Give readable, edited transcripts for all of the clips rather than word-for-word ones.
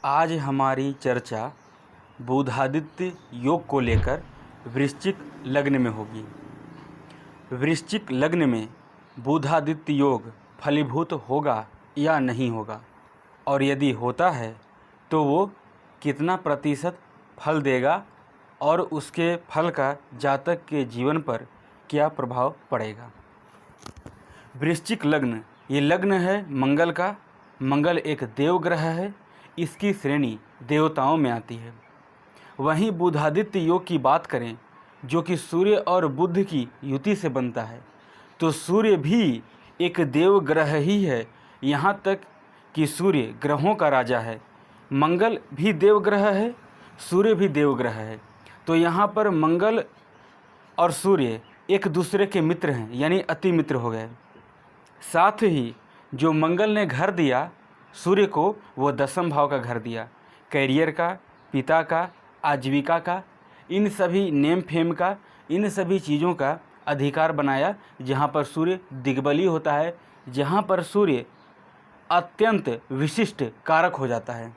आज हमारी चर्चा बुधादित्य योग को लेकर वृश्चिक लग्न में होगी। वृश्चिक लग्न में बुधादित्य योग फलीभूत होगा या नहीं होगा, और यदि होता है तो वो कितना प्रतिशत फल देगा और उसके फल का जातक के जीवन पर क्या प्रभाव पड़ेगा। वृश्चिक लग्न, ये लग्न है मंगल का। मंगल एक देव ग्रह है, इसकी श्रेणी देवताओं में आती है। वहीं बुधादित्य योग की बात करें, जो कि सूर्य और बुध की युति से बनता है, तो सूर्य भी एक देव ग्रह ही है। यहाँ तक कि सूर्य ग्रहों का राजा है। मंगल भी देव ग्रह है, सूर्य भी देव ग्रह है। तो यहाँ पर मंगल और सूर्य एक दूसरे के मित्र हैं, यानी अति मित्र हो गए। साथ ही जो मंगल ने घर दिया सूर्य को, वो 10वें भाव का घर दिया, कैरियर का, पिता का, आजीविका का, इन सभी नेम फेम का, इन सभी चीज़ों का अधिकार बनाया। जहाँ पर सूर्य दिग्बली होता है, जहाँ पर सूर्य अत्यंत विशिष्ट कारक हो जाता है।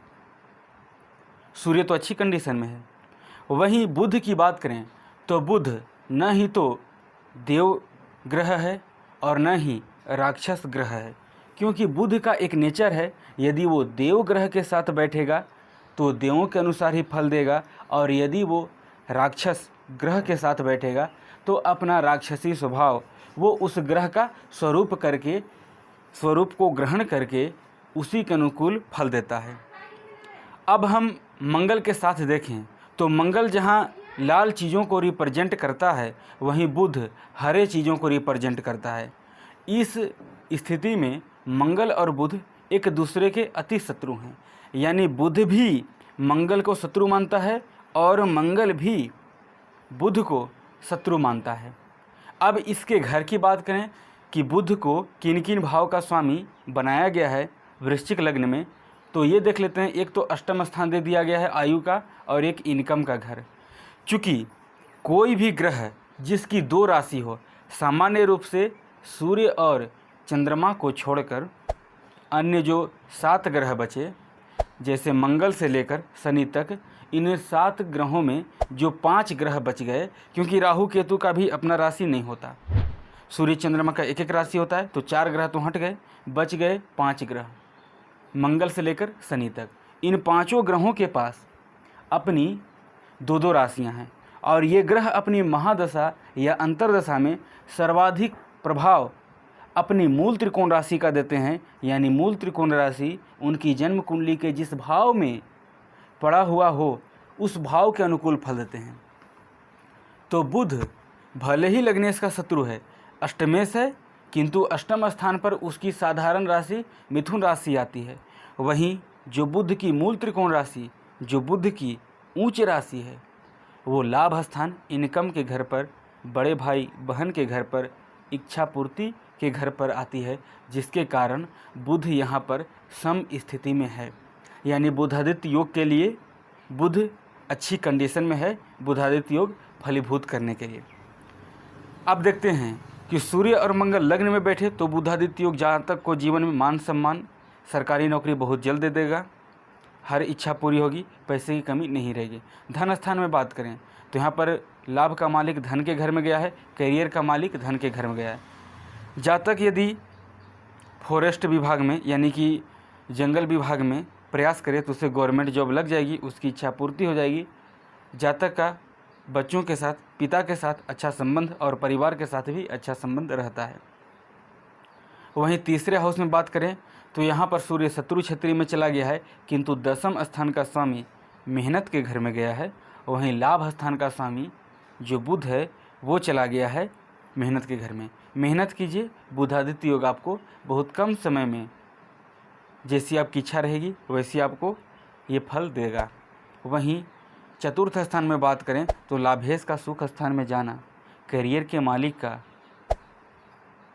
सूर्य तो अच्छी कंडीशन में है। वहीं बुध की बात करें तो बुध न ही तो देव ग्रह है और न ही राक्षस ग्रह है, क्योंकि बुध का एक नेचर है, यदि वो देव ग्रह के साथ बैठेगा तो देवों के अनुसार ही फल देगा, और यदि वो राक्षस ग्रह के साथ बैठेगा तो अपना राक्षसी स्वभाव वो उस ग्रह का स्वरूप को ग्रहण करके उसी के अनुकूल फल देता है। अब हम मंगल के साथ देखें तो मंगल जहाँ लाल चीज़ों को रिप्रेजेंट करता है, वहीं बुध हरे चीज़ों को रिप्रेजेंट करता है। इस स्थिति में मंगल और बुध एक दूसरे के अति शत्रु हैं, यानी बुध भी मंगल को शत्रु मानता है और मंगल भी बुध को शत्रु मानता है। अब इसके घर की बात करें कि बुध को किन किन भाव का स्वामी बनाया गया है वृश्चिक लग्न में, तो ये देख लेते हैं। एक तो अष्टम स्थान दे दिया गया है आयु का, और एक इनकम का घर। चूँकि कोई भी ग्रह जिसकी 2 राशि हो, सामान्य रूप से सूर्य और चंद्रमा को छोड़कर अन्य जो 7 ग्रह बचे, जैसे मंगल से लेकर शनि तक, इन 7 ग्रहों में जो 5 ग्रह बच गए, क्योंकि राहु केतु का भी अपना राशि नहीं होता, सूर्य चंद्रमा का एक एक राशि होता है, तो 4 ग्रह तो हट गए, बच गए 5 ग्रह मंगल से लेकर शनि तक। इन 5 ग्रहों के पास अपनी 2-2 राशियां हैं, और ये ग्रह अपनी महादशा या अंतर्दशा में सर्वाधिक प्रभाव अपनी मूल त्रिकोण राशि का देते हैं, यानी मूल त्रिकोण राशि उनकी जन्म कुंडली के जिस भाव में पड़ा हुआ हो उस भाव के अनुकूल फल देते हैं। तो बुध भले ही लग्नेश का शत्रु है, अष्टमेश है, किंतु अष्टम स्थान पर उसकी साधारण राशि मिथुन राशि आती है। वहीं जो बुध की मूल त्रिकोण राशि, जो बुध की उच्च राशि है, वो लाभ स्थान इनकम के घर पर, बड़े भाई बहन के घर पर, इच्छा पूर्ति के घर पर आती है, जिसके कारण बुध यहाँ पर सम स्थिति में है। यानी बुधादित्य योग के लिए बुध अच्छी कंडीशन में है, बुधादित्य योग फलीभूत करने के लिए। अब देखते हैं कि सूर्य और मंगल लग्न में बैठे तो बुधादित्य योग जातक को जीवन में मान सम्मान, सरकारी नौकरी बहुत जल्द दे देगा, हर इच्छा पूरी होगी, पैसे की कमी नहीं रहेगी। धन स्थान में बात करें तो यहाँ पर लाभ का मालिक धन के घर में गया है, कैरियर का मालिक धन के घर में गया है। जातक यदि फॉरेस्ट विभाग में, यानी कि जंगल विभाग में प्रयास करे तो उसे गवर्नमेंट जॉब लग जाएगी, उसकी इच्छा पूर्ति हो जाएगी। जातक का बच्चों के साथ, पिता के साथ अच्छा संबंध और परिवार के साथ भी अच्छा संबंध रहता है। वहीं तीसरे हाउस में बात करें तो यहाँ पर सूर्य शत्रु क्षेत्र में चला गया है, किंतु 10वें स्थान का स्वामी मेहनत के घर में गया है। वहीं लाभ स्थान का स्वामी जो बुध है वो चला गया है मेहनत के घर में। मेहनत कीजिए, बुधादित्य योग आपको बहुत कम समय में, जैसी आपकी इच्छा रहेगी वैसी आपको ये फल देगा। वहीं चतुर्थ स्थान में बात करें तो लाभेश का सुख स्थान में जाना, करियर के मालिक का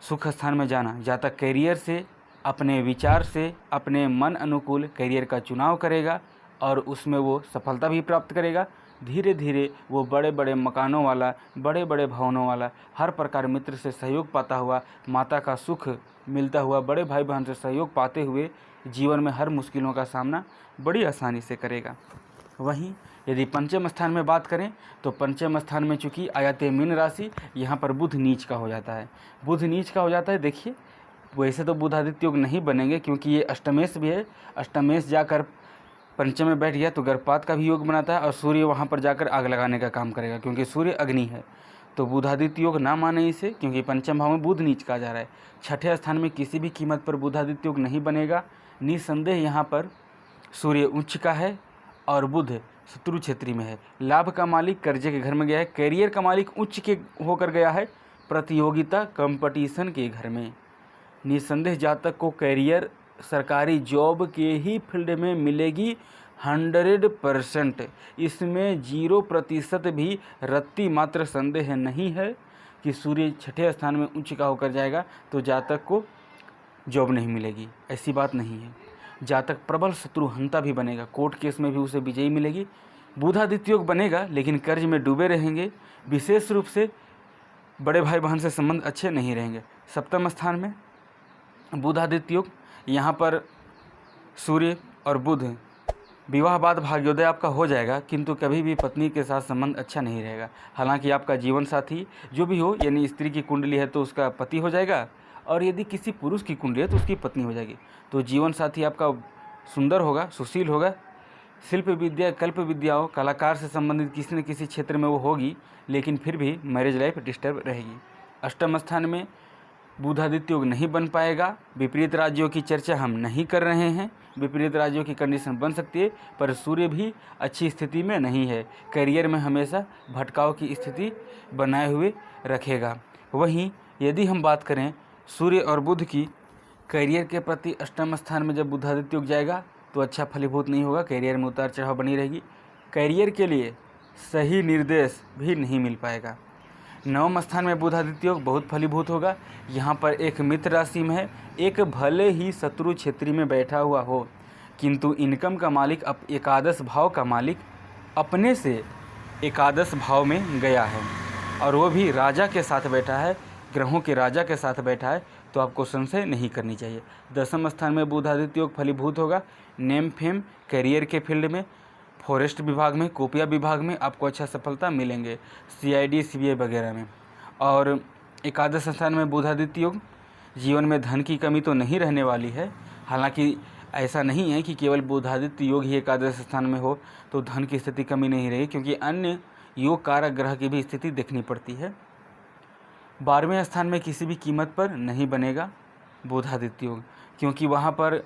सुख स्थान में जाना, जातक करियर से, अपने विचार से, अपने मन अनुकूल करियर का चुनाव करेगा और उसमें वो सफलता भी प्राप्त करेगा। धीरे धीरे वो बड़े बड़े मकानों वाला, बड़े बड़े भवनों वाला, हर प्रकार मित्र से सहयोग पाता हुआ, माता का सुख मिलता हुआ, बड़े भाई बहन से सहयोग पाते हुए जीवन में हर मुश्किलों का सामना बड़ी आसानी से करेगा। वहीं यदि पंचम स्थान में बात करें तो पंचम स्थान में चूँकि आ जाती है मीन राशि, यहाँ पर बुध नीच का हो जाता है। बुध नीच का हो जाता है, देखिए वैसे तो बुधादित्य योग नहीं बनेंगे क्योंकि ये अष्टमेश भी है। अष्टमेश जाकर पंचम में बैठ गया तो गर्भपात का भी योग बनाता है और सूर्य वहाँ पर जाकर आग लगाने का काम करेगा क्योंकि सूर्य अग्नि है। तो बुधादित्य योग ना माने इसे, क्योंकि पंचम भाव में बुध नीच का जा रहा है। छठे स्थान में किसी भी कीमत पर बुधादित्य योग नहीं बनेगा। निसंदेह यहाँ पर सूर्य उच्च का है और बुध शत्रु क्षेत्री में है। लाभ का मालिक कर्जे के घर में गया है। कैरियर का मालिक उच्च के होकर गया है प्रतियोगिता कंपटीशन के घर में। निसंदेह जातक को कैरियर सरकारी जॉब के ही फील्ड में मिलेगी 100%। इसमें 0% भी रत्ती मात्र संदेह नहीं है कि सूर्य छठे स्थान में उच्च का होकर जाएगा तो जातक को जॉब नहीं मिलेगी, ऐसी बात नहीं है। जातक प्रबल शत्रुहंता भी बनेगा, कोर्ट केस में भी उसे विजयी मिलेगी। बुधादित्य योग बनेगा लेकिन कर्ज में डूबे रहेंगे। विशेष रूप से बड़े भाई बहन से संबंध अच्छे नहीं रहेंगे। सप्तम स्थान में बुधादित्य योग, यहाँ पर सूर्य और बुध, विवाह बाद भाग्योदय आपका हो जाएगा किंतु कभी भी पत्नी के साथ संबंध अच्छा नहीं रहेगा। हालांकि आपका जीवन साथी जो भी हो, यानी स्त्री की कुंडली है तो उसका पति हो जाएगा और यदि किसी पुरुष की कुंडली है तो उसकी पत्नी हो जाएगी। तो जीवन साथी आपका सुंदर होगा, सुशील होगा। शिल्प विद्या, कल्प विद्याओं, कलाकार से संबंधित किसी न किसी क्षेत्र में वो होगी, लेकिन फिर भी मैरिज लाइफ डिस्टर्ब रहेगी। अष्टम स्थान में बुधादित्य योग नहीं बन पाएगा। विपरीत राज्यों की चर्चा हम नहीं कर रहे हैं। विपरीत राज्यों की कंडीशन बन सकती है पर सूर्य भी अच्छी स्थिति में नहीं है। करियर में हमेशा भटकाव की स्थिति बनाए हुए रखेगा। वहीं यदि हम बात करें सूर्य और बुध की, करियर के प्रति अष्टम स्थान में जब बुधादित्य योग जाएगा तो अच्छा फलीभूत नहीं होगा। करियर में उतार चढ़ाव बनी रहेगी। करियर के लिए सही निर्देश भी नहीं मिल पाएगा। नवम स्थान में बुधादित्य योग बहुत फलीभूत होगा। यहाँ पर एक मित्र राशि में है, एक भले ही शत्रु क्षेत्री में बैठा हुआ हो किंतु इनकम का मालिक, एकादश भाव का मालिक अपने से एकादश भाव में गया है और वो भी राजा के साथ बैठा है, ग्रहों के राजा के साथ बैठा है, तो आपको संशय नहीं करनी चाहिए। दसम स्थान में बुधादित्य योग फलीभूत होगा। नेम फेम, करियर के फील्ड में, फॉरेस्ट विभाग में, कोपिया विभाग में आपको अच्छा सफलता मिलेंगे, CID CBI वगैरह में। और एकादश स्थान में बुधादित्य योग, जीवन में धन की कमी तो नहीं रहने वाली है। हालांकि ऐसा नहीं है कि केवल बुधादित्य योग ही एकादश स्थान में हो तो धन की स्थिति कमी नहीं रहेगी, क्योंकि अन्य योग कारक ग्रह की भी स्थिति देखनी पड़ती है। 12वें स्थान में किसी भी कीमत पर नहीं बनेगा बुधादित्य योग, क्योंकि वहाँ पर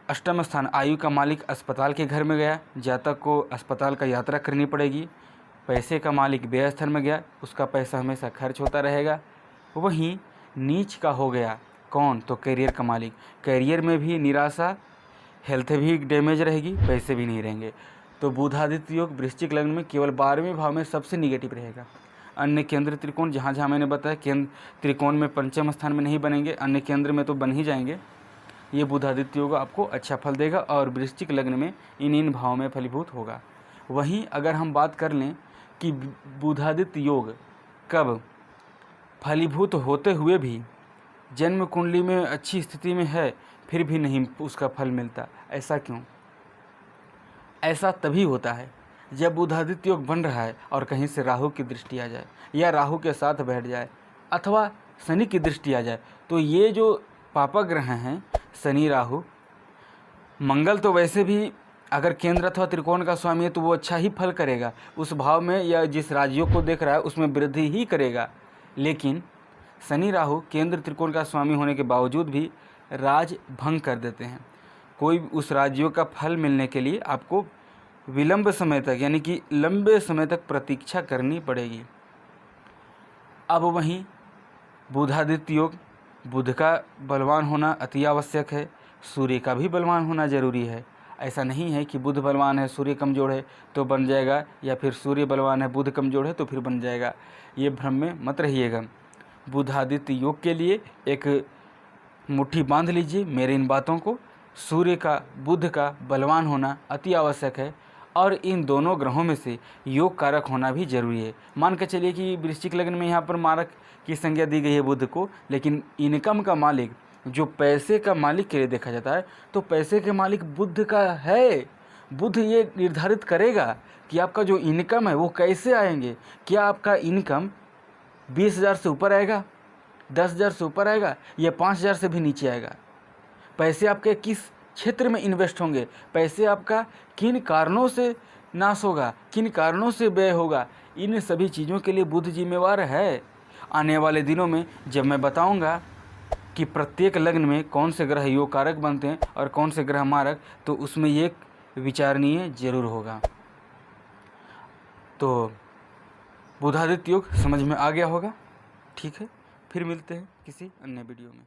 अष्टम स्थान आयु का मालिक अस्पताल के घर में गया, जातक को अस्पताल का यात्रा करनी पड़ेगी। पैसे का मालिक व्यय स्थान में गया, उसका पैसा हमेशा खर्च होता रहेगा। वहीं नीच का हो गया कौन, तो करियर का मालिक, करियर में भी निराशा, हेल्थ भी डैमेज रहेगी, पैसे भी नहीं रहेंगे। तो बुधादित्य योग वृश्चिक लग्न में केवल 12वें भाव में सबसे निगेटिव रहेगा। अन्य केंद्र त्रिकोण, जहाँ जहाँ मैंने बताया केंद्र त्रिकोण में पंचम स्थान में नहीं बनेंगे, अन्य केंद्र में तो बन ही जाएंगे। ये बुधादित्य योग आपको अच्छा फल देगा और वृश्चिक लग्न में इन भावों में फलीभूत होगा। वहीं अगर हम बात कर लें कि बुधादित्य योग कब फलीभूत होते हुए भी जन्म कुंडली में अच्छी स्थिति में है फिर भी नहीं उसका फल मिलता, ऐसा क्यों? ऐसा तभी होता है जब बुधादित्य योग बन रहा है और कहीं से राहु की दृष्टि आ जाए या राहु के साथ बैठ जाए अथवा शनि की दृष्टि आ जाए। तो ये जो पापा ग्रह हैं, शनि, राहु, मंगल तो वैसे भी अगर केंद्र अथवा त्रिकोण का स्वामी है तो वो अच्छा ही फल करेगा, उस भाव में या जिस राज्यों को देख रहा है उसमें वृद्धि ही करेगा। लेकिन शनि राहु केंद्र त्रिकोण का स्वामी होने के बावजूद भी राज भंग कर देते हैं। कोई उस राज्यों का फल मिलने के लिए आपको विलंब समय तक, यानी कि लंबे समय तक प्रतीक्षा करनी पड़ेगी। अब वहीं बुधादित्य योग, बुध का बलवान होना अति आवश्यक है, सूर्य का भी बलवान होना जरूरी है। ऐसा नहीं है कि बुध बलवान है सूर्य कमज़ोर है तो बन जाएगा, या फिर सूर्य बलवान है बुध कमज़ोर है तो फिर बन जाएगा। ये भ्रम में मत रहिएगा। बुधादित्य योग के लिए एक मुट्ठी बांध लीजिए मेरे इन बातों को। सूर्य का, बुध का बलवान होना अति आवश्यक है और इन दोनों ग्रहों में से योग कारक होना भी जरूरी है। मान के चलिए कि वृश्चिक लग्न में यहाँ पर मारक की संज्ञा दी गई है बुध को, लेकिन इनकम का मालिक, जो पैसे का मालिक के लिए देखा जाता है, तो पैसे के मालिक बुध का है। बुध ये निर्धारित करेगा कि आपका जो इनकम है वो कैसे आएंगे। क्या आपका इनकम 20,000 से ऊपर आएगा, 10,000 से ऊपर आएगा, या 5,000 से भी नीचे आएगा। पैसे आपके किस क्षेत्र में इन्वेस्ट होंगे, पैसे आपका किन कारणों से नाश होगा, किन कारणों से व्यय होगा, इन सभी चीज़ों के लिए बुध जिम्मेवार है। आने वाले दिनों में जब मैं बताऊंगा कि प्रत्येक लग्न में कौन से ग्रह योग कारक बनते हैं और कौन से ग्रह मारक, तो उसमें ये विचारणीय जरूर होगा। तो बुधादित्य योग समझ में आ गया होगा। ठीक है, फिर मिलते हैं किसी अन्य वीडियो में।